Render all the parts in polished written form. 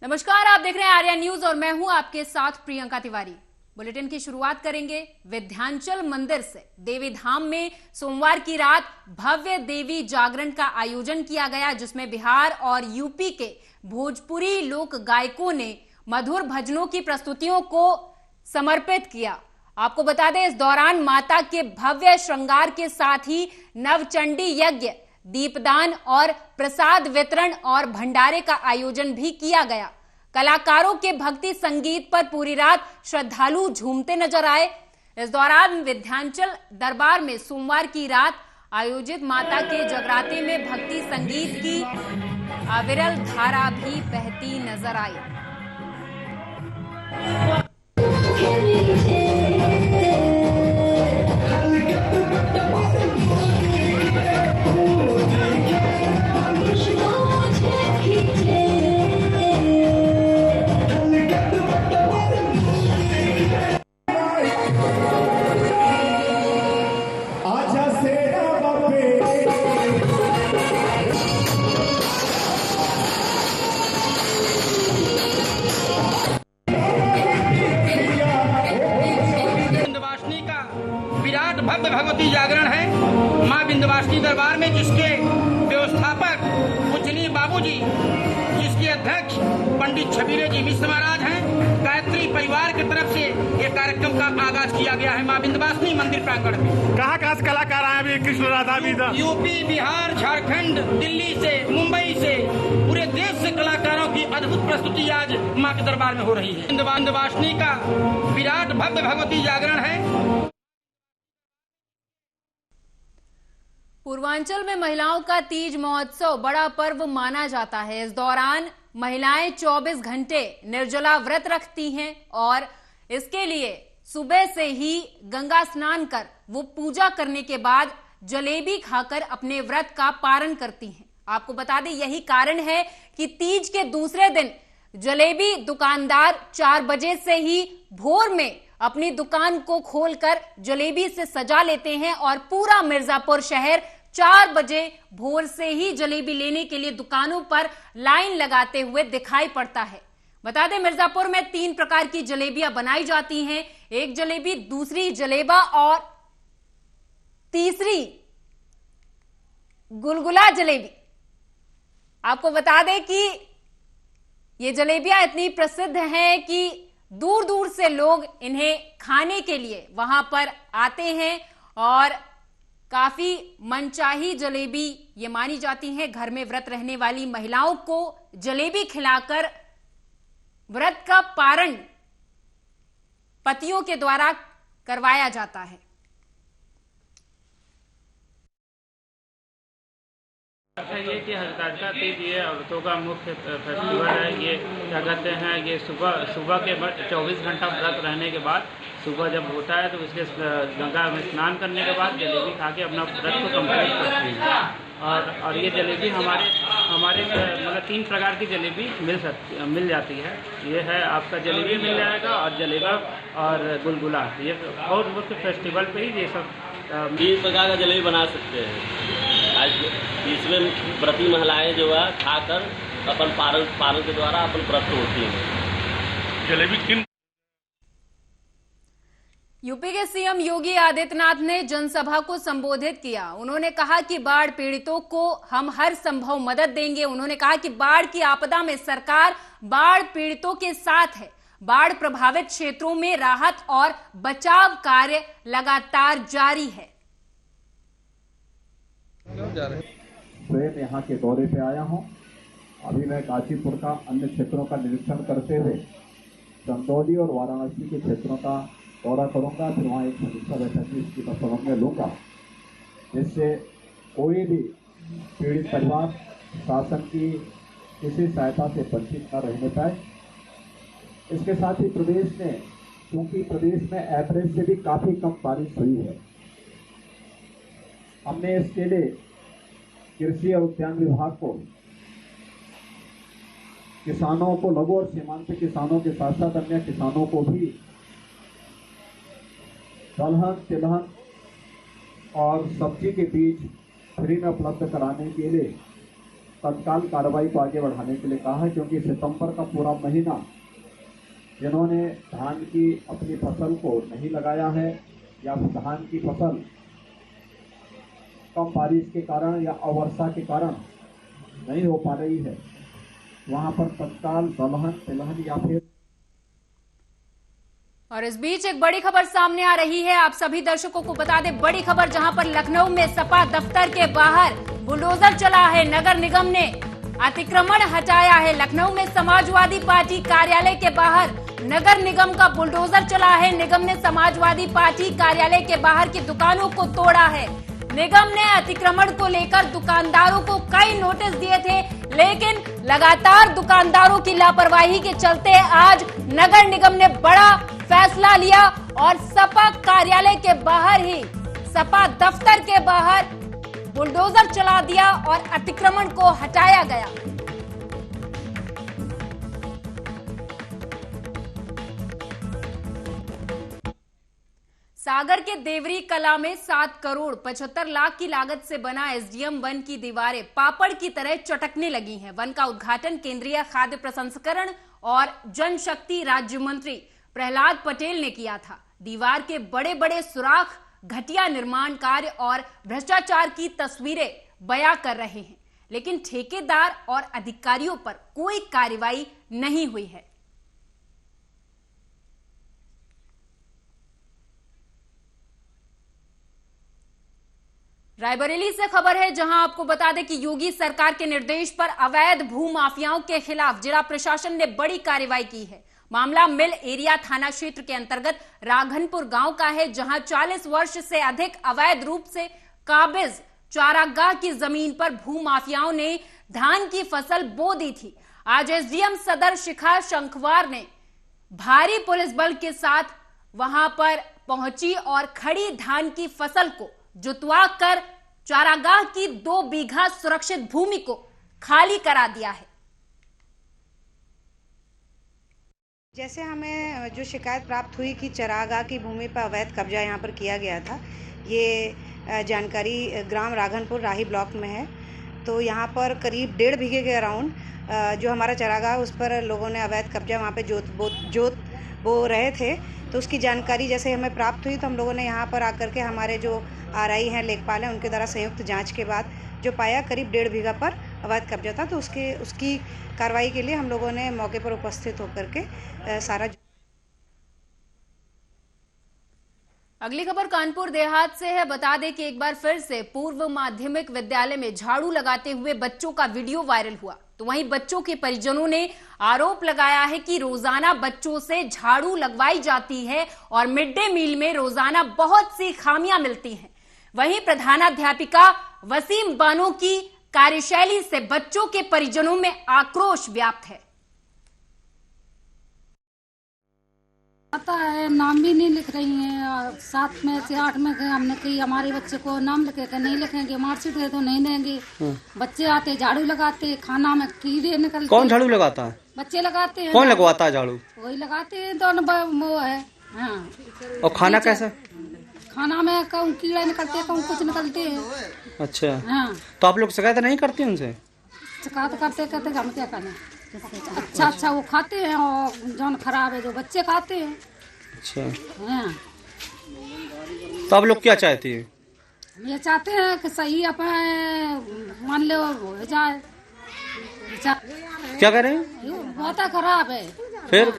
नमस्कार, आप देख रहे हैं आर्या न्यूज और मैं हूं आपके साथ प्रियंका तिवारी। बुलेटिन की शुरुआत करेंगे विंध्याचल मंदिर से। देवी धाम में सोमवार की रात भव्य देवी जागरण का आयोजन किया गया, जिसमें बिहार और यूपी के भोजपुरी लोक गायकों ने मधुर भजनों की प्रस्तुतियों को समर्पित किया। आपको बता दें, इस दौरान माता के भव्य श्रृंगार के साथ ही नवचंडी यज्ञ, दीपदान और प्रसाद वितरण और भंडारे का आयोजन भी किया गया। कलाकारों के भक्ति संगीत पर पूरी रात श्रद्धालु झूमते नजर आए। इस दौरान विंध्याचल दरबार में सोमवार की रात आयोजित माता के जगराते में भक्ति संगीत की अविरल धारा भी बहती नजर आई। भव्य भगवती जागरण है मां विंध्यवासिनी दरबार में, जिसके व्यवस्थापक पूजनीय बाबूजी, जिसके अध्यक्ष पंडित छबीले जी मिश्र महाराज हैं। गायत्री परिवार की तरफ से ये कार्यक्रम का आगाज किया गया है मां विंध्यवासिनी मंदिर प्रांगण में। कहाँ से कलाकार आए अभी? कृष्ण राधा भी यूपी, बिहार, झारखंड, दिल्ली से, मुंबई से, पूरे देश से कलाकारों की अद्भुत प्रस्तुति आज मां के दरबार में हो रही है। विंध्यवासिनी का विराट भव्य भगवती जागरण है। पूर्वांचल में महिलाओं का तीज महोत्सव बड़ा पर्व माना जाता है। इस दौरान महिलाएं 24 घंटे निर्जला व्रत रखती हैं और इसके लिए सुबह से ही गंगा स्नान कर वो पूजा करने के बाद जलेबी खाकर अपने व्रत का पारण करती हैं। आपको बता दें, यही कारण है कि तीज के दूसरे दिन जलेबी दुकानदार 4 बजे से ही भोर में अपनी दुकान को खोलकर जलेबी से सजा लेते हैं और पूरा मिर्जापुर शहर 4 बजे भोर से ही जलेबी लेने के लिए दुकानों पर लाइन लगाते हुए दिखाई पड़ता है। बता दें, मिर्जापुर में 3 प्रकार की जलेबियां बनाई जाती हैं। एक जलेबी, दूसरी जलेबा और तीसरी गुलगुला जलेबी। आपको बता दें कि ये जलेबियां इतनी प्रसिद्ध हैं कि दूर दूर से लोग इन्हें खाने के लिए वहां पर आते हैं और काफी मनचाही जलेबी ये मानी जाती है। घर में व्रत रहने वाली महिलाओं को जलेबी खिलाकर व्रत का पारण पतियों के द्वारा करवाया जाता है। ये कि हरतालिका तीज ये औरतों का मुख्य फेस्टिवल है। ये क्या कहते हैं, ये सुबह के 24 घंटा व्रत रहने के बाद सुबह जब होता है तो उसके गंगा में स्नान करने के बाद जलेबी खा के अपना व्रत को कंप्लीट करती है। और ये जलेबी हमारे मतलब 3 प्रकार की जलेबी मिल जाती है। ये है आपका जलेबी मिल जाएगा और जलेबा और गुलगुला। ये और मुख्य फेस्टिवल पे ही ये सब 3 प्रकार का जलेबी बना सकते हैं। आज इसमें व्रती महिलाएं जो है खाकर अपन पारण के द्वारा अपन व्रत होती हैं। जलेबी किन? यूपी के सीएम योगी आदित्यनाथ ने जनसभा को संबोधित किया। उन्होंने कहा कि बाढ़ पीड़ितों को हम हर संभव मदद देंगे। उन्होंने कहा कि बाढ़ की आपदा में सरकार बाढ़ पीड़ितों के साथ है। बाढ़ प्रभावित क्षेत्रों में राहत और बचाव कार्य लगातार जारी है। स्वयं यहाँ के दौरे पे आया हूँ। अभी मैं काशीपुर का अन्य क्षेत्रों का निरीक्षण करते हुए चंदौली और वाराणसी के क्षेत्रों का दौरा करूंगा। फिर वहाँ एक समीक्षा बैठक भी इसकी समझ में लूंगा, जिससे कोई भी पीड़ित परिवार शासन की किसी सहायता से वंचित न रहने पाए। इसके साथ ही प्रदेश में, क्योंकि प्रदेश में एवरेज से भी काफ़ी कम बारिश हुई है, हमने इसके लिए कृषि और उद्यान विभाग को, किसानों को, लघु और सीमांत किसानों के साथ साथ अन्य किसानों को भी दलहन, तिलहन और सब्जी के बीज फ्री में उपलब्ध कराने के लिए तत्काल कार्रवाई को आगे बढ़ाने के लिए कहा है, क्योंकि सितंबर का पूरा महीना जिन्होंने धान की अपनी फसल को नहीं लगाया है या धान की फसल कम बारिश के कारण या अवर्षा के कारण नहीं हो पा रही है, वहां पर तत्काल दलहन तिलहन या फिर। और इस बीच एक बड़ी खबर सामने आ रही है, आप सभी दर्शकों को बता दें बड़ी खबर, जहां पर लखनऊ में सपा दफ्तर के बाहर बुलडोजर चला है। नगर निगम ने अतिक्रमण हटाया है। लखनऊ में समाजवादी पार्टी कार्यालय के बाहर नगर निगम का बुलडोजर चला है। निगम ने समाजवादी पार्टी कार्यालय के बाहर की दुकानों को तोड़ा है। निगम ने अतिक्रमण को लेकर दुकानदारों को कई नोटिस दिए थे, लेकिन लगातार दुकानदारों की लापरवाही के चलते आज नगर निगम ने बड़ा फैसला लिया और सपा कार्यालय के बाहर ही, सपा दफ्तर के बाहर बुलडोजर चला दिया और अतिक्रमण को हटाया गया। सागर के देवरी कला में 7 करोड़ 75 लाख की लागत से बना एसडीएम वन की दीवारें पापड़ की तरह चटकने लगी हैं। वन का उद्घाटन केंद्रीय खाद्य प्रसंस्करण और जनशक्ति राज्य मंत्री प्रहलाद पटेल ने किया था। दीवार के बड़े बड़े सुराख घटिया निर्माण कार्य और भ्रष्टाचार की तस्वीरें बयां कर रहे हैं, लेकिन ठेकेदार और अधिकारियों पर कोई कार्रवाई नहीं हुई है। रायबरेली से खबर है, जहां आपको बता दें कि योगी सरकार के निर्देश पर अवैध भू माफियाओं के खिलाफ जिला प्रशासन ने बड़ी कार्रवाई की है। मामला मिल एरिया थाना क्षेत्र के अंतर्गत राघनपुर गांव का है, जहां 40 वर्ष से अधिक अवैध रूप से काबिज चारागाह की जमीन पर भू माफियाओं ने धान की फसल बो दी थी। आज एसडीएम सदर शिखा शंखवार ने भारी पुलिस बल के साथ वहां पर पहुंची और खड़ी धान की फसल को जुतवा कर चारागाह की 2 बीघा सुरक्षित भूमि को खाली करा दिया है। जैसे हमें जो शिकायत प्राप्त हुई कि चरागाह की भूमि पर अवैध कब्जा यहाँ पर किया गया था, ये जानकारी ग्राम राघनपुर राही ब्लॉक में है। तो यहाँ पर करीब 1.5 बीघे के अराउंड जो हमारा चरागाह उस पर लोगों ने अवैध कब्जा वहाँ पे जोत बो रहे थे। तो उसकी जानकारी जैसे हमें प्राप्त हुई तो हम लोगों ने यहाँ पर आकर के हमारे जो आरआई हैं, लेखपाल हैं, उनके द्वारा संयुक्त जांच के बाद जो पाया करीब 1.5 बीघा पर अवैध कब्जा था, तो उसकी कार्रवाई के लिए हम लोगों ने मौके पर उपस्थित होकर के सारा। अगली खबर कानपुर देहात से है। बता दें कि एक बार फिर से पूर्व माध्यमिक विद्यालय में झाड़ू लगाते हुए बच्चों का वीडियो वायरल हुआ। तो वहीं बच्चों के परिजनों ने आरोप लगाया है कि रोजाना बच्चों से झाड़ू लगवाई जाती है और मिड डे मील में रोजाना बहुत सी खामियां मिलती हैं। वहीं प्रधानाध्यापिका वसीम बानो की कार्यशैली से बच्चों के परिजनों में आक्रोश व्याप्त है। पता है, नाम भी नहीं लिख रही हैं। 7 में से 8 में हमने कही हमारे बच्चे को नाम लिखे के नहीं लिखेंगे, मार्कशीट है तो नहीं देंगे। बच्चे आते झाड़ू लगाते, खाना में कीड़े निकलते। कौन झाड़ू लगाता है? बच्चे लगाते हैं। कौन लगवाता है झाड़ू? वही लगाते हैं, दोनों वो है। हाँ। और खाना कैसा? खाना में कहूँ कीड़े निकलते, कहूँ कुछ निकलते हैं। अच्छा। हाँ। तो आप लोग शिकायत नहीं करते उनसे? शिकायत करते हम क्या करें। अच्छा वो खाते हैं और जौन खराब है जो बच्चे खाते हैं। अच्छा। हाँ। तो आप लोग क्या चाहते हैं? ये चाहते हैं कि सही अपने मान लो हो जाए। क्या करें? बहुत खराब है। फिर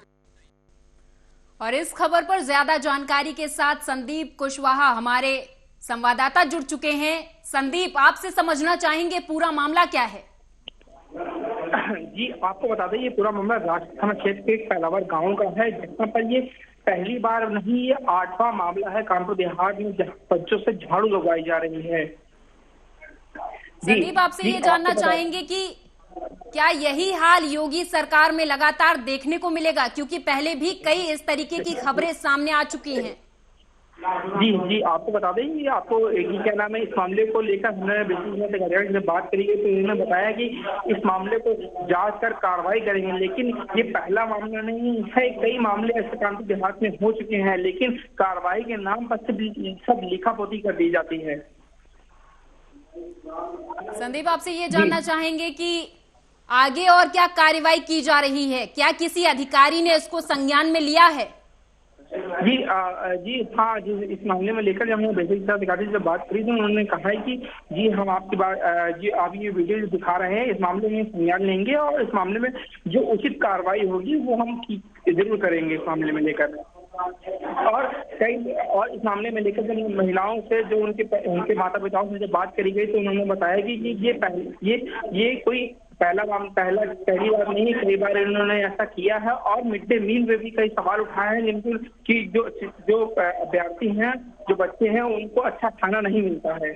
और इस खबर पर ज्यादा जानकारी के साथ संदीप कुशवाहा हमारे संवाददाता जुड़ चुके हैं। संदीप, आपसे समझना चाहेंगे पूरा मामला क्या है? जी, आपको बता दें ये पूरा मामला राष्ट्रीय थाना क्षेत्र के पैलावर गांव का है, जहां पर ये पहली बार नहीं, ये 8वां मामला है कानपुर देहात में जहां बच्चों से झाड़ू लगवाई जा रही है। संदीप, आपसे ये जानना चाहेंगे कि क्या यही हाल योगी सरकार में लगातार देखने को मिलेगा, क्योंकि पहले भी कई इस तरीके की खबरें सामने आ चुकी हैं। जी, आपको बता दें ये आपको क्या नाम है, इस मामले को लेकर हमने बिल्कुल से बात करी है तो उन्होंने बताया कि इस मामले को जांच कर कार्रवाई करेंगे। लेकिन ये पहला मामला नहीं है, कई मामले ऐसे कानपुर देहात में हो चुके हैं, लेकिन कार्रवाई के नाम पर सब लिखा पोती कर दी जाती है। संदीप, आपसे ये जानना चाहेंगे कि आगे और क्या कार्रवाई की जा रही है? क्या किसी अधिकारी ने इसको संज्ञान में लिया है? जी हाँ जी, इस मामले में लेकर जब हमने बेसिक अधिकारी से बात करी तो उन्होंने कहा है कि जी हम आपकी बात जी आप ये वीडियो जो दिखा रहे हैं इस मामले में संज्ञान लेंगे और इस मामले में जो उचित कार्रवाई होगी वो हम जरूर करेंगे इस मामले में लेकर। और इस मामले में लेकर जब महिलाओं से जो उनके माता पिताओं से जब बात करी गई तो उन्होंने बताया कि ये कोई पहली बार नहीं, कई बार इन्होंने ऐसा किया है और मिड डे मील में भी कई सवाल उठाए हैं जिनको कि जो अभ्यर्थी हैं, जो बच्चे हैं, उनको अच्छा खाना नहीं मिलता है।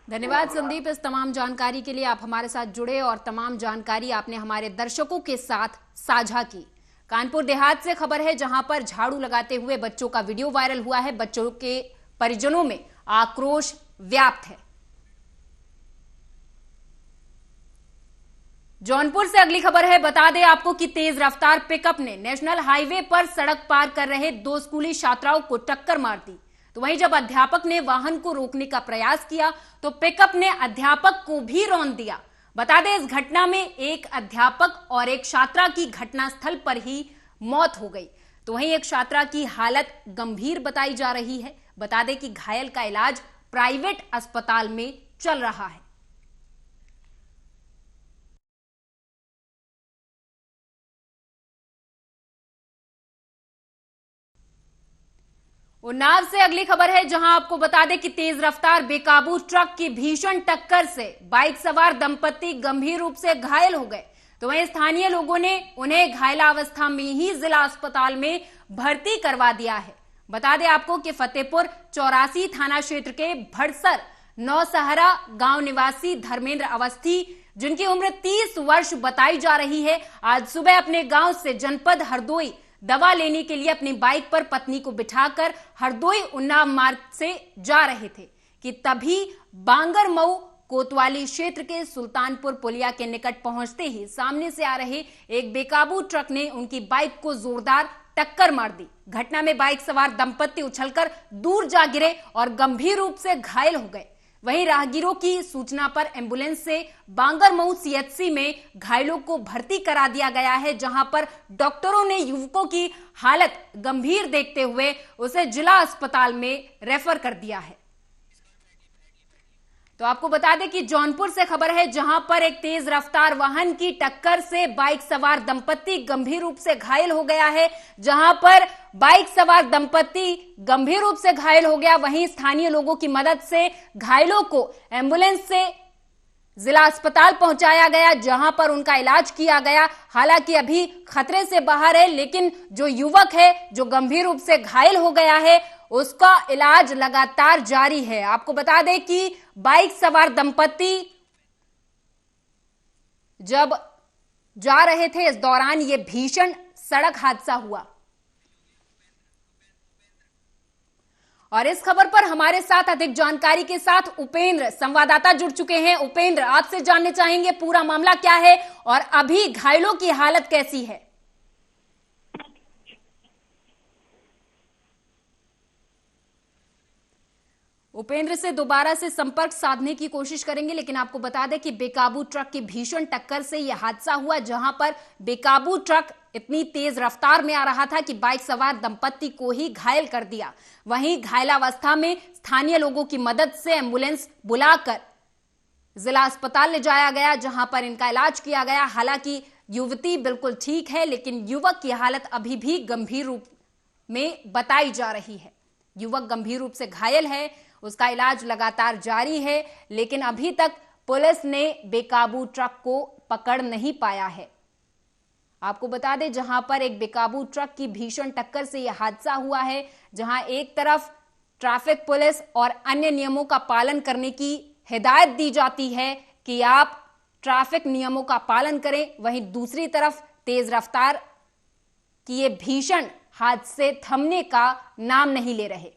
धन्यवाद संदीप, इस तमाम जानकारी के लिए। आप हमारे साथ जुड़े और तमाम जानकारी आपने हमारे दर्शकों के साथ साझा की। कानपुर देहात से खबर है, जहां पर झाड़ू लगाते हुए बच्चों का वीडियो वायरल हुआ है। बच्चों के परिजनों में आक्रोश व्याप्त है। जौनपुर से अगली खबर है। बता दें आपको कि तेज रफ्तार पिकअप ने नेशनल हाईवे पर सड़क पार कर रहे 2 स्कूली छात्राओं को टक्कर मार दी। तो वहीं जब अध्यापक ने वाहन को रोकने का प्रयास किया तो पिकअप ने अध्यापक को भी रौंद दिया। बता दें इस घटना में एक अध्यापक और एक छात्रा की घटनास्थल पर ही मौत हो गई। तो वहीं एक छात्रा की हालत गंभीर बताई जा रही है। बता दें कि घायल का इलाज प्राइवेट अस्पताल में चल रहा है। उन्नाव से अगली खबर है, जहां आपको बता दें कि तेज रफ्तार बेकाबू ट्रक की भीषण टक्कर से बाइक सवार दंपति गंभीर रूप से घायल हो गए। तो वहीं स्थानीय लोगों ने उन्हें घायलावस्था में ही जिला अस्पताल में भर्ती करवा दिया है। बता दें आपको कि फतेहपुर 84 थाना क्षेत्र के भड़सर नौसहरा गांव निवासी धर्मेंद्र अवस्थी, जिनकी उम्र 30 वर्ष बताई जा रही है, आज सुबह अपने गांव से जनपद हरदोई दवा लेने के लिए अपनी बाइक पर पत्नी को बिठाकर हरदोई उन्नाव मार्ग से जा रहे थे कि तभी बांगरमऊ कोतवाली क्षेत्र के सुल्तानपुर पुलिया के निकट पहुंचते ही सामने से आ रहे एक बेकाबू ट्रक ने उनकी बाइक को जोरदार टक्कर मार दी। घटना में बाइक सवार दंपति उछलकर दूर जा गिरे और गंभीर रूप से घायल हो गए। वहीं राहगीरों की सूचना पर एम्बुलेंस से बांगरमऊ सीएचसी में घायलों को भर्ती करा दिया गया है, जहां पर डॉक्टरों ने युवकों की हालत गंभीर देखते हुए उसे जिला अस्पताल में रेफर कर दिया है। तो आपको बता दें कि जौनपुर से खबर है, जहां पर एक तेज रफ्तार वाहन की टक्कर से बाइक सवार दंपति गंभीर रूप से घायल हो गया है। जहां पर बाइक सवार दंपति गंभीर रूप से घायल हो गया, वहीं स्थानीय लोगों की मदद से घायलों को एम्बुलेंस से जिला अस्पताल पहुंचाया गया, जहां पर उनका इलाज किया गया। हालांकि अभी खतरे से बाहर है, लेकिन जो युवक है जो गंभीर रूप से घायल हो गया है उसका इलाज लगातार जारी है। आपको बता दें कि बाइक सवार दंपति जब जा रहे थे, इस दौरान यह भीषण सड़क हादसा हुआ। और इस खबर पर हमारे साथ अधिक जानकारी के साथ उपेंद्र संवाददाता जुड़ चुके हैं। उपेंद्र, आपसे जानने चाहेंगे पूरा मामला क्या है और अभी घायलों की हालत कैसी है? उपेंद्र से दोबारा से संपर्क साधने की कोशिश करेंगे, लेकिन आपको बता दें कि बेकाबू ट्रक की भीषण टक्कर से यह हादसा हुआ, जहां पर बेकाबू ट्रक इतनी तेज रफ्तार में आ रहा था कि बाइक सवार दंपति को ही घायल कर दिया। वहीं घायलावस्था में स्थानीय लोगों की मदद से एम्बुलेंस बुलाकर जिला अस्पताल ले जाया गया, जहां पर इनका इलाज किया गया। हालांकि युवती बिल्कुल ठीक है, लेकिन युवक की हालत अभी भी गंभीर रूप में बताई जा रही है। युवक गंभीर रूप से घायल है, उसका इलाज लगातार जारी है, लेकिन अभी तक पुलिस ने बेकाबू ट्रक को पकड़ नहीं पाया है। आपको बता दें, जहां पर एक बेकाबू ट्रक की भीषण टक्कर से यह हादसा हुआ है, जहां एक तरफ ट्रैफिक पुलिस और अन्य नियमों का पालन करने की हिदायत दी जाती है कि आप ट्रैफिक नियमों का पालन करें, वहीं दूसरी तरफ तेज रफ्तार की ये भीषण हादसे थमने का नाम नहीं ले रहे।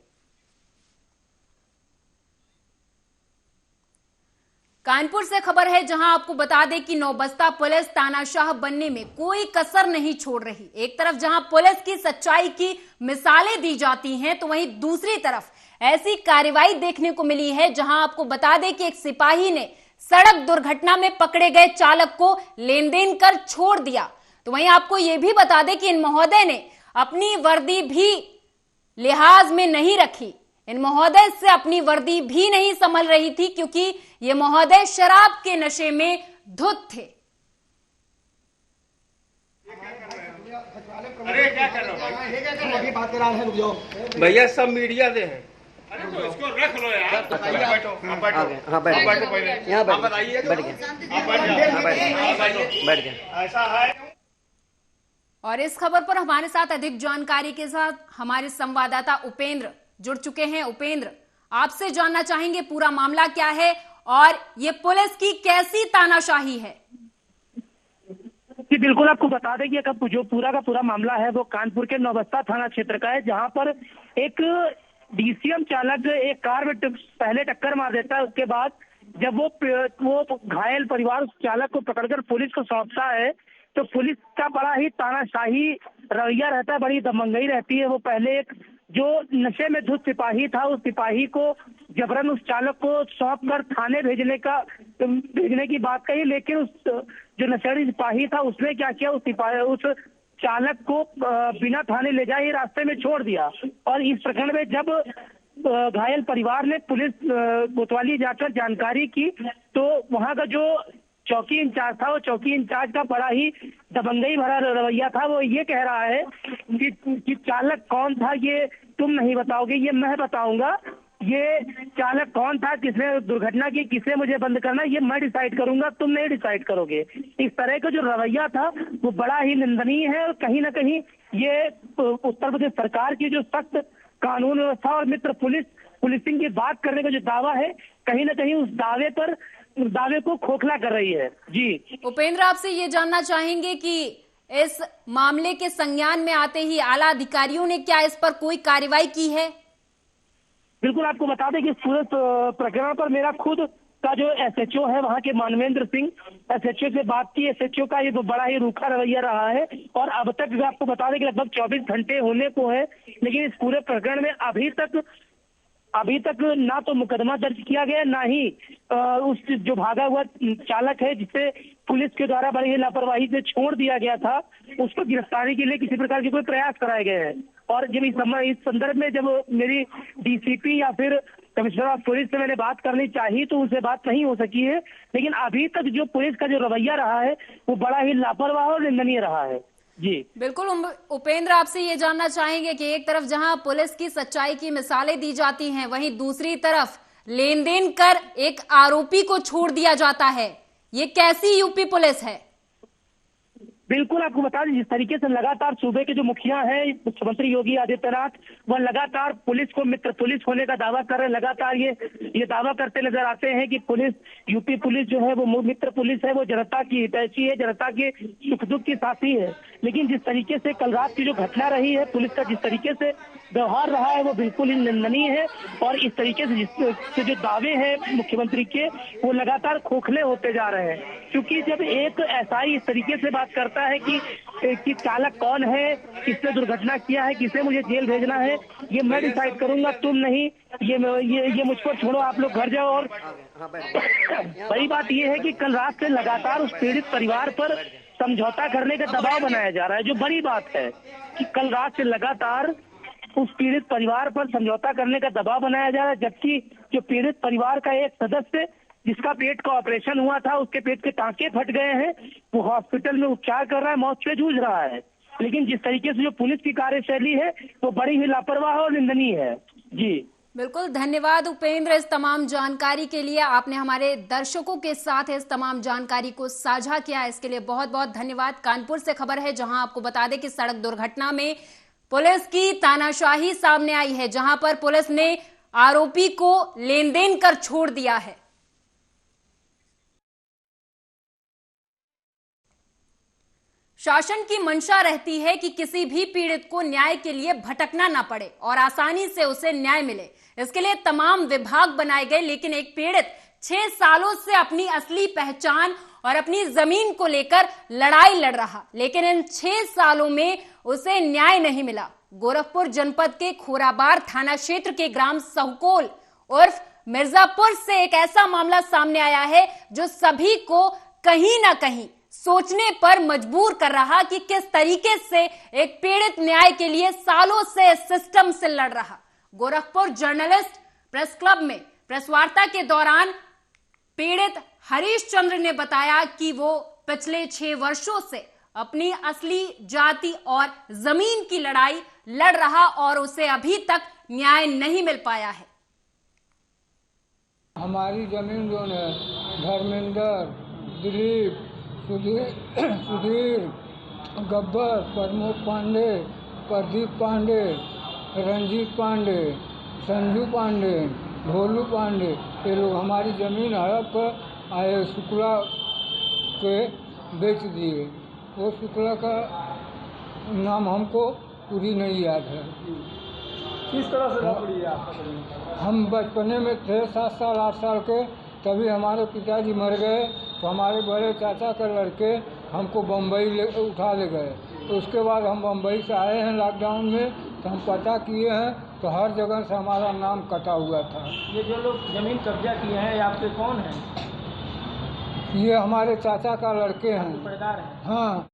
कानपुर से खबर है, जहां आपको बता दें कि नौबस्ता पुलिस तानाशाह बनने में कोई कसर नहीं छोड़ रही। एक तरफ जहां पुलिस की सच्चाई की मिसालें दी जाती हैं, तो वहीं दूसरी तरफ ऐसी कार्रवाई देखने को मिली है जहां आपको बता दें कि एक सिपाही ने सड़क दुर्घटना में पकड़े गए चालक को लेन देन कर छोड़ दिया। तो वहीं आपको यह भी बता दें कि इन महोदय ने अपनी वर्दी भी लिहाज में नहीं रखी। इन महोदय से अपनी वर्दी भी नहीं संभल रही थी, क्योंकि ये महोदय शराब के नशे में धुत थे। अरे क्या कर रहे हो भैया, सब मीडिया दे हैं। इसको रख लो यार। बैठो। हाँ बैठो पहले यहाँ बताइए। बैठ गया। ऐसा है। और इस खबर पर हमारे साथ अधिक जानकारी के साथ हमारे संवाददाता उपेंद्र जुड़ चुके हैं। उपेंद्र, आपसे जानना चाहेंगे पूरा मामला क्या है और ये पुलिस की कैसी तानाशाही है? जी बिल्कुल, आपको बता दें कि जो पूरा का पूरा मामला है वो कानपुर के नौबस्ता थाना क्षेत्र का है, जहां पर एक डीसीएम चालक एक कार में पहले टक्कर मार देता है। उसके बाद जब वो घायल परिवार उस चालक को पकड़कर पुलिस को सौंपता है, तो पुलिस का बड़ा ही तानाशाही रवैया रहता है, बड़ी दमंगई रहती है। वो पहले एक जो नशे में धुत सिपाही था, उस सिपाही को जबरन उस चालक को सौंप कर थाने भेजने की बात कही, लेकिन उस जो नशेड़ी सिपाही था उसने क्या किया, उस चालक को बिना थाने ले जाए रास्ते में छोड़ दिया। और इस प्रकरण में जब घायल परिवार ने पुलिस कोतवाली जाकर जानकारी की, तो वहां का जो चौकी इंचार्ज था, वो चौकी इंचार्ज का बड़ा ही दबंगई भरा रवैया था। वो ये कह रहा है कि चालक कौन था ये तुम नहीं बताओगे, ये मैं बताऊंगा। ये चालक कौन था, किसने दुर्घटना की, किसने मुझे बंद करना, ये मैं डिसाइड करूंगा, तुम नहीं डिसाइड करोगे। इस तरह का जो रवैया था वो बड़ा ही निंदनीय है। और कहीं ना कहीं ये उत्तर प्रदेश सरकार की जो सख्त कानून व्यवस्था और मित्र पुलिसिंग की बात करने का जो दावा है, कहीं ना कहीं उस दावे को खोखला कर रही है। जी उपेंद्र, आपसे ये जानना चाहेंगे कि इस मामले के संज्ञान में आते ही आला अधिकारियों ने क्या इस पर कोई कार्रवाई की है? बिल्कुल, आपको बता दें कि इस पूरे प्रकरण पर मेरा खुद का जो एसएचओ है वहां के मानवेंद्र सिंह, एसएचओ से बात की। एसएचओ का ये तो बड़ा ही रूखा रवैया रहा है और अब तक आपको बता दें कि लगभग 24 घंटे होने को है, लेकिन इस पूरे प्रकरण में अभी तक ना तो मुकदमा दर्ज किया गया, ना ही उस जो भागा हुआ चालक है जिसे पुलिस के द्वारा बड़ी ही लापरवाही से छोड़ दिया गया था, उसको गिरफ्तारी के लिए किसी प्रकार के कोई प्रयास कराए गए हैं। और जब इस संदर्भ में जब मेरी डीसीपी या फिर कमिश्नर ऑफ पुलिस से मैंने बात करनी चाहिए, तो उनसे बात नहीं हो सकी है। लेकिन अभी तक जो पुलिस का जो रवैया रहा है वो बड़ा ही लापरवाह और निंदनीय रहा है। जी बिल्कुल उपेंद्र, आपसे ये जानना चाहेंगे कि एक तरफ जहां पुलिस की सच्चाई की मिसालें दी जाती हैं, वहीं दूसरी तरफ लेन देन कर एक आरोपी को छोड़ दिया जाता है। ये कैसी यूपी पुलिस है? बिल्कुल, आपको बता दें जिस तरीके से लगातार सूबे के जो मुखिया हैं मुख्यमंत्री योगी आदित्यनाथ, वह लगातार पुलिस को मित्र पुलिस होने का दावा कर रहे हैं। लगातार ये दावा करते नजर आते हैं कि पुलिस, यूपी पुलिस जो है वो मित्र पुलिस है, वो जनता की हितैषी है, जनता के सुख दुख की साथी है। लेकिन जिस तरीके से कल रात की जो घटना रही है, पुलिस का जिस तरीके से व्यवहार रहा है वो बिल्कुल ही निंदनीय है। और इस तरीके से जो दावे हैं मुख्यमंत्री के, वो लगातार खोखले होते जा रहे हैं। क्योंकि जब एक एसआई इस तरीके से बात करता है कि चालक कौन है, किसने दुर्घटना किया है, किसे मुझे जेल भेजना है, ये मैं डिसाइड करूंगा, तुम नहीं, ये मुझ पर छोड़ो, आप लोग घर जाओ। और बड़ी बात यह है कि कल रात से लगातार उस पीड़ित परिवार पर समझौता करने का दबाव बनाया जा रहा है। जो बड़ी बात है कि कल रात से लगातार उस पीड़ित परिवार पर समझौता करने का दबाव बनाया जा रहा है, जबकि जो पीड़ित परिवार का एक सदस्य जिसका पेट का ऑपरेशन हुआ था, उसके पेट के टांके फट गए हैं, वो हॉस्पिटल में उपचार कर रहा है, मौत से जूझ रहा है। लेकिन जिस तरीके से जो पुलिस की कार्यशैली है वो बड़ी ही लापरवाह और निंदनीय है। जी बिल्कुल, धन्यवाद उपेंद्र इस तमाम जानकारी के लिए। आपने हमारे दर्शकों के साथ इस तमाम जानकारी को साझा किया, इसके लिए बहुत बहुत धन्यवाद। कानपुर से खबर है, जहां आपको बता दें कि सड़क दुर्घटना में पुलिस की तानाशाही सामने आई है, जहां पर पुलिस ने आरोपी को लेन देन कर छोड़ दिया है। शासन की मंशा रहती है कि किसी भी पीड़ित को न्याय के लिए भटकना ना पड़े और आसानी से उसे न्याय मिले। इसके लिए तमाम विभाग बनाए गए, लेकिन एक पीड़ित 6 सालों से अपनी असली पहचान और अपनी जमीन को लेकर लड़ाई लड़ रहा, लेकिन इन 6 सालों में उसे न्याय नहीं मिला। गोरखपुर जनपद के खोराबार थाना क्षेत्र के ग्राम सहुकोल उर्फ मिर्जापुर से एक ऐसा मामला सामने आया है जो सभी को कहीं ना कहीं सोचने पर मजबूर कर रहा कि किस तरीके से एक पीड़ित न्याय के लिए सालों से सिस्टम से लड़ रहा। गोरखपुर जर्नलिस्ट प्रेस क्लब में प्रेस वार्ता के दौरान पीड़ित हरीश चंद्र ने बताया कि वो पिछले 6 वर्षों से अपनी असली जाति और जमीन की लड़ाई लड़ रहा और उसे अभी तक न्याय नहीं मिल पाया है। हमारी जमीन जो है धर्मेंद्र, दिलीप, सुधीर, गब्बर, प्रमोद पांडे, प्रदीप पांडे, रंजीत पांडे, संजू पांडे, भोलू पांडे, ये लोग हमारी ज़मीन हड़प कर आए शुक्ला के बेच दिए। वो शुक्ला का नाम हमको पूरी नहीं याद है। किस तरह से पड़ी आप? हम बचपने में थे 7 साल 8 साल के, तभी हमारे पिताजी मर गए तो हमारे बड़े चाचा के लड़के हमको बम्बई उठा ले गए। तो उसके बाद हम बम्बई से आए हैं लॉकडाउन में, तो हम पता किए हैं तो हर जगह से हमारा नाम कटा हुआ था। ये जो लोग जमीन कब्जा किए हैं, ये आपके कौन हैं? ये हमारे चाचा का लड़के हैं। हाँ।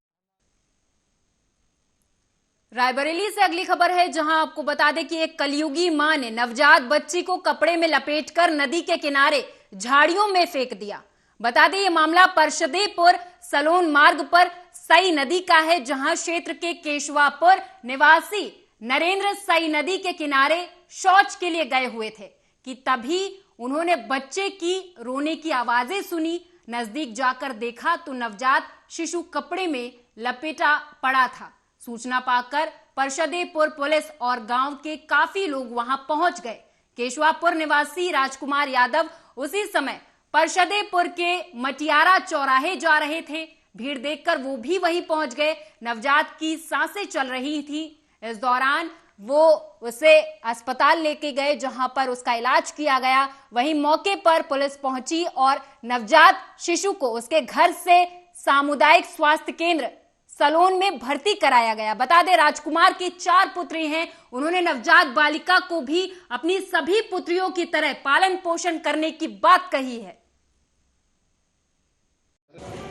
रायबरेली से अगली खबर है, जहां आपको बता दें कि एक कलयुगी मां ने नवजात बच्ची को कपड़े में लपेटकर नदी के किनारे झाड़ियों में फेंक दिया। बता दें ये मामला परशदेपुर सलोन मार्ग पर सई नदी का है, जहां क्षेत्र के केशवापुर निवासी नरेंद्र सई नदी के किनारे शौच के लिए गए हुए थे कि तभी उन्होंने बच्चे की रोने की आवाजें सुनी। नजदीक जाकर देखा तो नवजात शिशु कपड़े में लपेटा पड़ा था। सूचना पाकर परशदेपुर पुलिस और गांव के काफी लोग वहां पहुंच गए। केशवापुर निवासी राजकुमार यादव उसी समय परशदेपुर के मटियारा चौराहे जा रहे थे। भीड़ देखकर वो भी वहीं पहुंच गए। नवजात की सांसें चल रही थी। इस दौरान वो उसे अस्पताल लेके गए, जहां पर उसका इलाज किया गया। वहीं मौके पर पुलिस पहुंची और नवजात शिशु को उसके घर से सामुदायिक स्वास्थ्य केंद्र सलोन में भर्ती कराया गया। बता दें राजकुमार की 4 पुत्री हैं। उन्होंने नवजात बालिका को भी अपनी सभी पुत्रियों की तरह पालन पोषण करने की बात कही है।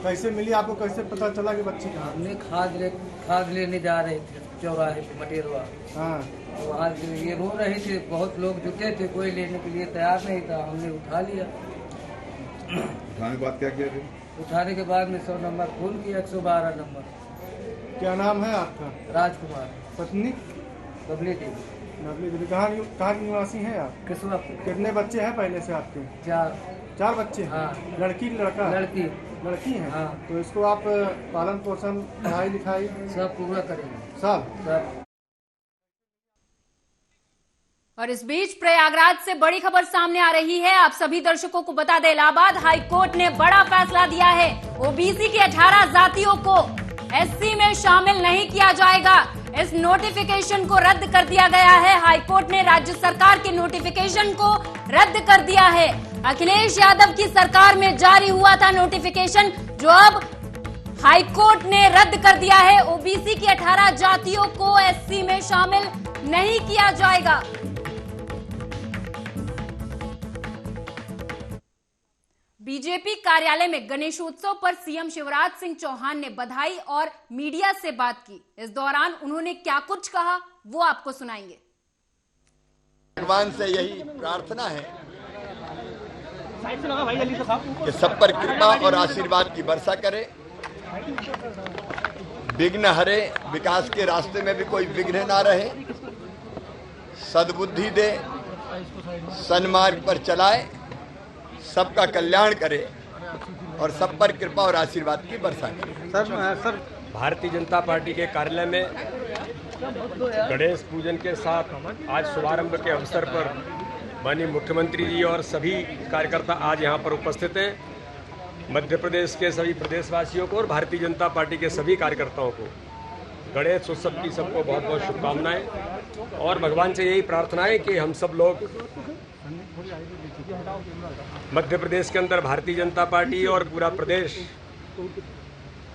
कैसे मिली आपको? कैसे पता चला कि बच्ची कहाँ? हमने खाद लेने जा रहे थे चौराहे पे मटेरवा। हाँ। तो वहाँ ये रो रहे थे, बहुत लोग जुटे थे, कोई लेने के लिए तैयार नहीं था। हमने उठा लिया। उठाने के बाद क्या किया? उठाने के बाद में 100 नंबर फोन किया, 112 नंबर। क्या नाम है आपका? राजकुमार। पत्नी? बबली देवी। बबली देवी। कहाँ की निवासी हैं आप? केशवापुर। कितने बच्चे हैं पहले से आपके? 4 बच्चे? हाँ। लड़की लड़का? लड़की हैं। हाँ। तो इसको आप पालन पोषण पढ़ाई लिखाई सब पूरा करेंगे। सब। और इस बीच प्रयागराज से बड़ी खबर सामने आ रही है। आप सभी दर्शकों को बता दें, इलाहाबाद हाईकोर्ट ने बड़ा फैसला दिया है। ओबीसी की 18 जातियों को एससी में शामिल नहीं किया जाएगा। इस नोटिफिकेशन को रद्द कर दिया गया है। हाईकोर्ट ने राज्य सरकार के नोटिफिकेशन को रद्द कर दिया है। अखिलेश यादव की सरकार में जारी हुआ था नोटिफिकेशन, जो अब हाईकोर्ट ने रद्द कर दिया है। ओबीसी की 18 जातियों को एससी में शामिल नहीं किया जाएगा। बीजेपी कार्यालय में गणेशोत्सव पर सीएम शिवराज सिंह चौहान ने बधाई और मीडिया से बात की। इस दौरान उन्होंने क्या कुछ कहा वो आपको सुनाएंगे। भगवान से यही प्रार्थना है कि सब पर कृपा और आशीर्वाद की वर्षा करे, विघ्न हरे, विकास के रास्ते में भी कोई विघ्न ना रहे, सद्बुद्धि दे, सन्मार्ग पर चलाए, सबका कल्याण करे और सब पर कृपा और आशीर्वाद की वर्षा करे। सर, भारतीय जनता पार्टी के कार्यालय में गणेश पूजन के साथ आज शुभारंभ के अवसर पर माननीय मुख्यमंत्री जी और सभी कार्यकर्ता आज यहाँ पर उपस्थित हैं। मध्य प्रदेश के सभी प्रदेशवासियों को और भारतीय जनता पार्टी के सभी कार्यकर्ताओं को गणेश उत्सव की सबको बहुत बहुत शुभकामनाएं और भगवान से यही प्रार्थना है कि हम सब लोग मध्य प्रदेश के अंदर भारतीय जनता पार्टी और पूरा प्रदेश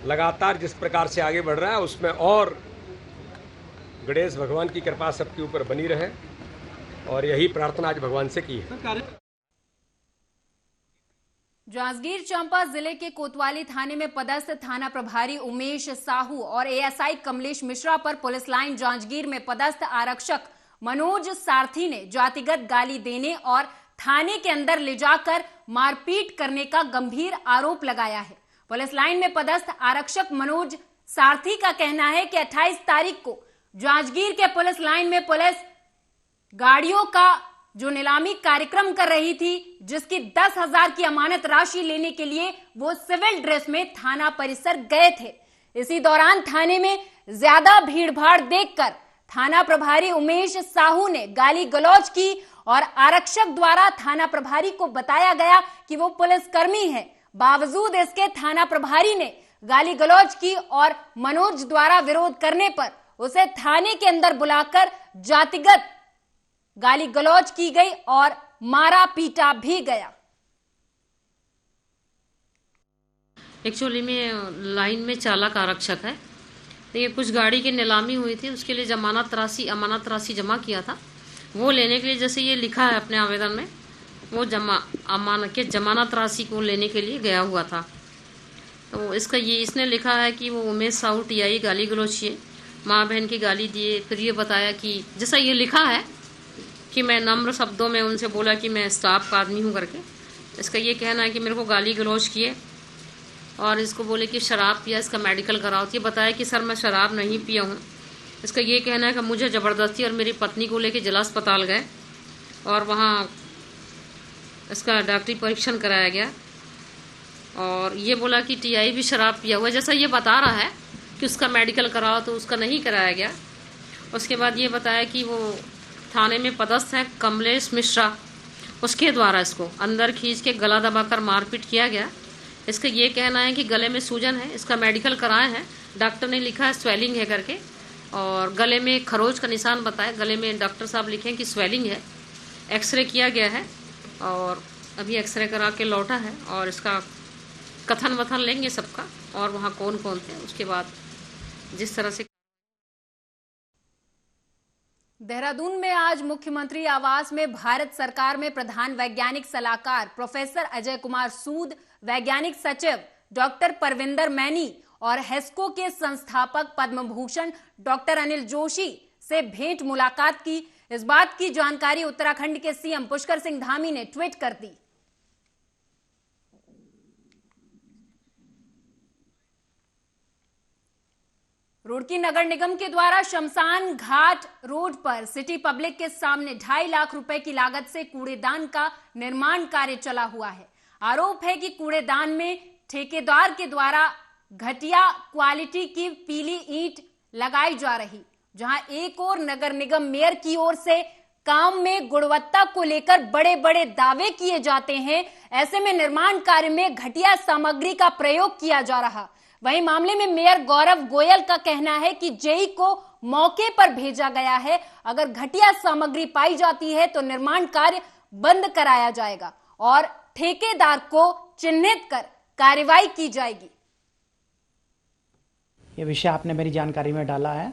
लगातार जिस प्रकार से आगे बढ़ रहा है उसमें और गणेश भगवान की कृपा सबके ऊपर बनी रहे और यही प्रार्थना आज भगवान से की है। जांजगीर चांपा जिले के कोतवाली थाने में पदस्थ थाना प्रभारी उमेश साहू और एएसआई कमलेश मिश्रा पर पुलिस लाइन जांजगीर में पदस्थ आरक्षक मनोज सारथी ने जातिगत गाली देने और थाने के अंदर ले जाकर मारपीट करने का गंभीर आरोप लगाया है। पुलिस लाइन में पदस्थ आरक्षक मनोज सारथी का कहना है कि 28 तारीख को जांजगीर के पुलिस लाइन में पुलिस गाड़ियों का जो नीलामी कार्यक्रम कर रही थी, जिसकी 10,000 की अमानत राशि लेने के लिए वो सिविल ड्रेस में थाना परिसर गए थे। इसी दौरान थाने में ज्यादा भीड़भाड़ देखकर थाना प्रभारी उमेश साहू ने गाली गलौज की और आरक्षक द्वारा थाना प्रभारी को बताया गया कि वो पुलिसकर्मी है। बावजूद इसके थाना प्रभारी ने गाली गलौज की और मनोज द्वारा विरोध करने पर उसे थाने के अंदर बुलाकर जातिगत गाली गलौज की गई और मारा पीटा भी गया। एक्चुअली में लाइन में चालक आरक्षक है, देखिए कुछ गाड़ी की नीलामी हुई थी, उसके लिए अमानत राशि जमा किया था। वो लेने के लिए जैसे ये लिखा है अपने आवेदन में, वो जमानत राशि को लेने के लिए गया हुआ था। तो इसने लिखा है कि वो उमेश साहू टीआई गाली गलौज किए, माँ बहन की गाली दिए। फिर ये बताया कि जैसा ये लिखा है कि मैं नम्र शब्दों में उनसे बोला कि मैं स्टाफ का आदमी हूँ करके। इसका ये कहना है कि मेरे को गाली गलौज किए और इसको बोले कि शराब पिया, इसका मेडिकल कराओ। तो ये बताया कि सर मैं शराब नहीं पिया हूँ। इसका ये कहना है कि मुझे ज़बरदस्ती और मेरी पत्नी को लेके जिला अस्पताल गए और वहाँ इसका डॉक्टरी परीक्षण कराया गया और ये बोला कि टीआई भी शराब पिया हुआ, जैसा ये बता रहा है कि उसका मेडिकल कराओ, तो उसका नहीं कराया गया। उसके बाद ये बताया कि वो थाने में पदस्थ है कमलेश मिश्रा, उसके द्वारा इसको अंदर खींच के गला दबाकर मारपीट किया गया। इसका ये कहना है कि गले में सूजन है, इसका मेडिकल कराए हैं, डॉक्टर ने लिखा है स्वेलिंग है करके, और गले में खरोच का निशान बताया, गले में डॉक्टर साहब लिखे हैं कि स्वेलिंग है। एक्सरे किया गया है और अभी एक्सरे करा के लौटा है और इसका कथन वथन लेंगे सबका और वहाँ कौन कौन थे। उसके बाद जिस तरह से देहरादून में आज मुख्यमंत्री आवास में भारत सरकार में प्रधान वैज्ञानिक सलाहकार प्रोफेसर अजय कुमार सूद, वैज्ञानिक सचिव डॉक्टर परविंदर मैनी और हेस्को के संस्थापक पद्म भूषण डॉक्टर अनिल जोशी से भेंट मुलाकात की। इस बात की जानकारी उत्तराखंड के सीएम पुष्कर सिंह धामी ने ट्वीट कर दी। रुड़की नगर निगम के द्वारा शमशान घाट रोड पर सिटी पब्लिक के सामने 2.5 लाख रुपए की लागत से कूड़ेदान का निर्माण कार्य चला हुआ है। आरोप है कि कूड़ेदान में ठेकेदार के द्वारा घटिया क्वालिटी की पीली ईंट लगाई जा रही, जहां एक और नगर निगम मेयर की ओर से काम में गुणवत्ता को लेकर बड़े बड़े दावे किए जाते हैं। ऐसे में निर्माण कार्य में घटिया सामग्री का प्रयोग किया जा रहा। वहीं मामले में मेयर गौरव गोयल का कहना है कि जेई को मौके पर भेजा गया है। अगर घटिया सामग्री पाई जाती है तो निर्माण कार्य बंद कराया जाएगा और ठेकेदार को चिन्हित कर कार्रवाई की जाएगी। ये विषय आपने मेरी जानकारी में डाला है।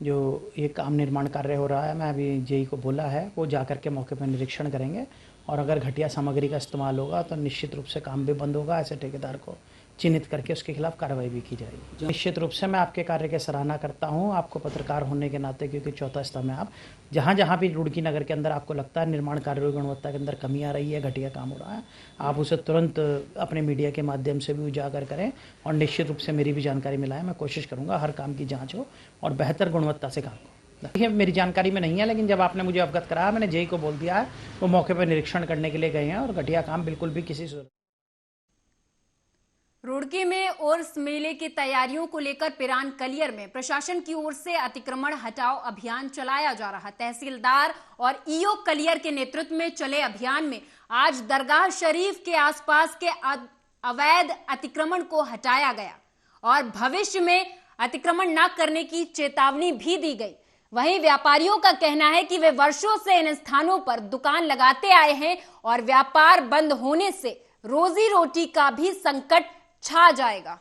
जो ये काम निर्माण कार्य हो रहा है, मैं अभी जेई को बोला है वो जाकर के मौके पर निरीक्षण करेंगे और अगर घटिया सामग्री का इस्तेमाल होगा तो निश्चित रूप से काम भी बंद होगा। ऐसे ठेकेदार को चिन्हित करके उसके खिलाफ कार्रवाई भी की जाएगी। निश्चित रूप से मैं आपके कार्य की सराहना करता हूं, आपको पत्रकार होने के नाते, क्योंकि चौथा स्तंभ में आप जहां भी रुड़की नगर के अंदर आपको लगता है निर्माण कार्यों की गुणवत्ता के अंदर कमी आ रही है, घटिया काम हो रहा है, आप उसे तुरंत अपने मीडिया के माध्यम से भी उजागर करें और निश्चित रूप से मेरी भी जानकारी मिलाएं। मैं कोशिश करूँगा हर काम की जाँच हो और बेहतर गुणवत्ता से काम हो। देखिए मेरी जानकारी में नहीं है, लेकिन जब आपने मुझे अवगत कराया, मैंने जेई को बोल दिया है, वो मौके पर निरीक्षण करने के लिए गए हैं और घटिया काम बिल्कुल भी किसी सूरत। रुड़की में उर्स मेले की तैयारियों को लेकर पिरान कलियर में प्रशासन की ओर से अतिक्रमण हटाओ अभियान चलाया जा रहा। तहसीलदार और ईओ कलियर के नेतृत्व में चले अभियान में आज दरगाह शरीफ के आसपास के अवैध अतिक्रमण को हटाया गया और भविष्य में अतिक्रमण न करने की चेतावनी भी दी गई। वहीं व्यापारियों का कहना है कि वे वर्षों से इन स्थानों पर दुकान लगाते आए हैं और व्यापार बंद होने से रोजी रोटी का भी संकट छा जाएगा।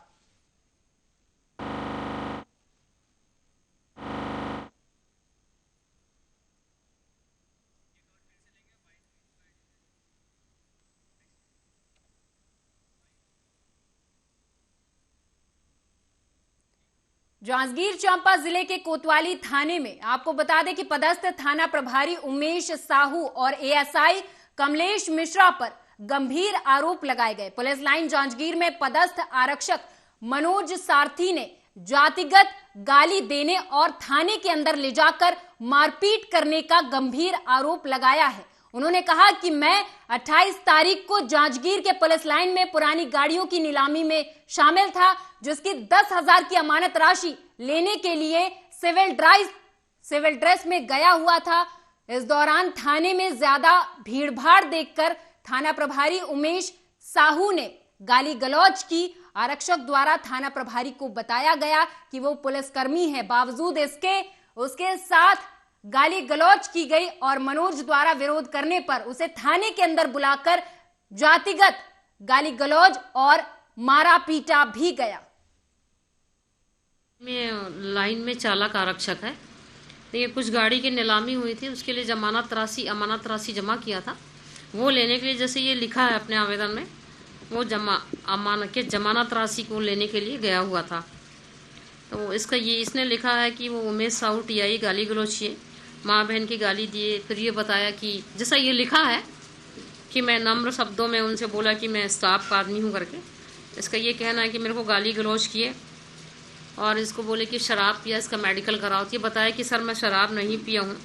जांजगीर चांपा जिले के कोतवाली थाने में आपको बता दें कि पदस्थ थाना प्रभारी उमेश साहू और एएसआई कमलेश मिश्रा पर गंभीर आरोप लगाए गए। पुलिस लाइन जांजगीर में पदस्थ आरक्षक मनोज सारथी ने जातिगत गाली देने और थाने के अंदर ले जाकर मारपीट करने का गंभीर आरोप लगाया है। उन्होंने कहा कि मैं 28 तारीख को जांजगीर के पुलिस लाइन में पुरानी गाड़ियों की नीलामी में शामिल था, जिसकी 10,000 की अमानत राशि लेने के लिए सिविल ड्रेस में गया हुआ था। इस दौरान थाने में ज्यादा भीड़भाड़ देखकर थाना प्रभारी उमेश साहू ने गाली गलौज की। आरक्षक द्वारा थाना प्रभारी को बताया गया कि वो पुलिसकर्मी है, बावजूद इसके उसके साथ गाली गलौज की गई और मनोज द्वारा विरोध करने पर उसे थाने के अंदर बुलाकर जातिगत गाली गलौज और मारा पीटा भी गया। में लाइन में चालक आरक्षक है, तो ये कुछ गाड़ी की नीलामी हुई थी, उसके लिए अमानत राशि जमा किया था। वो लेने के लिए जैसे ये लिखा है अपने आवेदन में, वो जमानत राशि को लेने के लिए गया हुआ था। तो इसने लिखा है कि वो उमेश साहू टीआई गाली गलौज किए, माँ बहन की गाली दिए। फिर ये बताया कि जैसा ये लिखा है कि मैं नम्र शब्दों में उनसे बोला कि मैं स्टाफ का आदमी हूँ करके। इसका ये कहना है कि मेरे को गाली गलौज किए और इसको बोले कि शराब पिया, इसका मेडिकल कराओ। ये बताया कि सर मैं शराब नहीं पिया हूँ।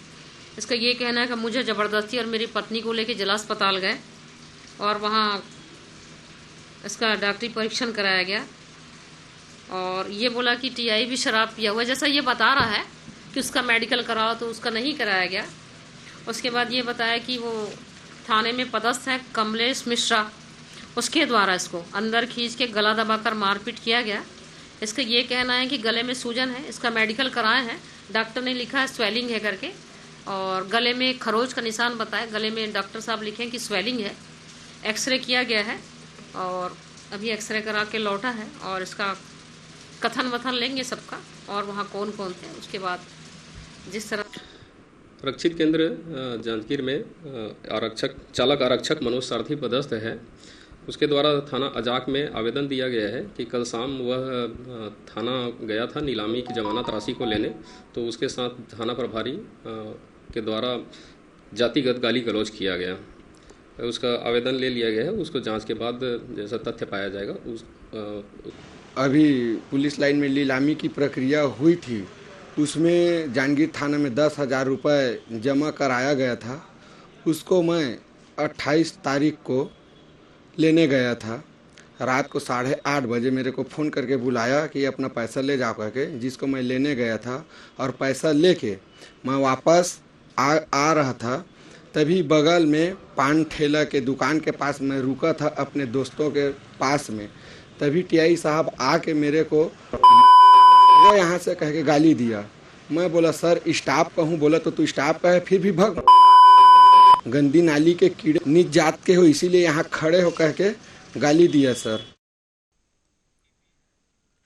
इसका ये कहना है कि मुझे ज़बरदस्ती और मेरी पत्नी को लेके जिला अस्पताल गए और वहाँ इसका डॉक्टरी परीक्षण कराया गया और ये बोला कि टीआई भी शराब पिया हुआ। जैसा ये बता रहा है कि उसका मेडिकल कराओ, तो उसका नहीं कराया गया। उसके बाद ये बताया कि वो थाने में पदस्थ है कमलेश मिश्रा, उसके द्वारा इसको अंदर खींच के गला दबाकर मारपीट किया गया। इसका ये कहना है कि गले में सूजन है, इसका मेडिकल कराए हैं, डॉक्टर ने लिखा है स्वेलिंग है करके, और गले में खरोच का निशान बताया, गले में डॉक्टर साहब लिखे कि स्वेलिंग है। एक्सरे किया गया है और अभी एक्सरे करा के लौटा है और इसका कथन वथन लेंगे सबका और वहाँ कौन कौन थे। उसके बाद जिस तरह आरक्षित केंद्र जांजगीर में चालक आरक्षक मनोज सारथी पदस्थ है, उसके द्वारा थाना अजाक में आवेदन दिया गया है कि कल शाम वह थाना गया था नीलामी की जमानत राशि को लेने, तो उसके साथ थाना प्रभारी के द्वारा जातिगत गाली गलौज किया गया। उसका आवेदन ले लिया गया है, उसको जांच के बाद जैसा तथ्य पाया जाएगा। अभी पुलिस लाइन में नीलामी की प्रक्रिया हुई थी, उसमें जांजगीर थाना में 10,000 रुपये जमा कराया गया था। उसको मैं 28 तारीख को लेने गया था। रात को 8:30 बजे मेरे को फ़ोन करके बुलाया कि अपना पैसा ले जाओ करके, जिसको मैं लेने गया था। और पैसा लेके मैं वापस आ रहा था, तभी बगल में पान ठेला के दुकान के पास मैं रुका था अपने दोस्तों के पास में। तभी टीआई साहब आके मेरे को वो यहाँ से कह के गाली दिया। मैं बोला सर स्टाफ का हूँ। बोला तो तू स्टाफ का है फिर भी भग, गंदी नाली के कीड़े नीच जात के हो, इसीलिए यहाँ खड़े हो कह के गाली दिया सर।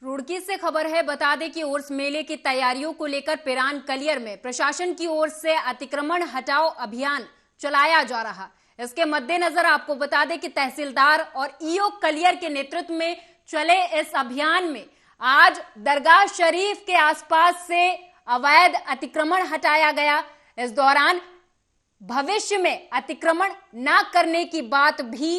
रुड़की से खबर है, बता दें कि उर्स मेले की तैयारियों को लेकर पिरान कलियर में प्रशासन की ओर से अतिक्रमण हटाओ अभियान चलाया जा रहा। इसके मद्देनजर आपको बता दें कि तहसीलदार और ईओ कलियर के नेतृत्व में चले इस अभियान में आज दरगाह शरीफ के आसपास से अवैध अतिक्रमण हटाया गया। इस दौरान भविष्य में अतिक्रमण न करने की बात भी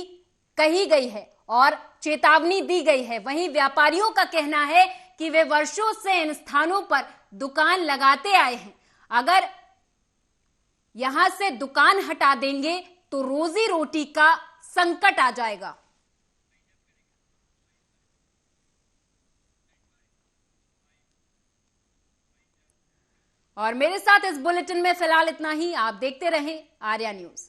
कही गई है और चेतावनी दी गई है। वहीं व्यापारियों का कहना है कि वे वर्षों से इन स्थानों पर दुकान लगाते आए हैं, अगर यहां से दुकान हटा देंगे तो रोजी रोटी का संकट आ जाएगा। और मेरे साथ इस बुलेटिन में फिलहाल इतना ही। आप देखते रहें आर्या न्यूज।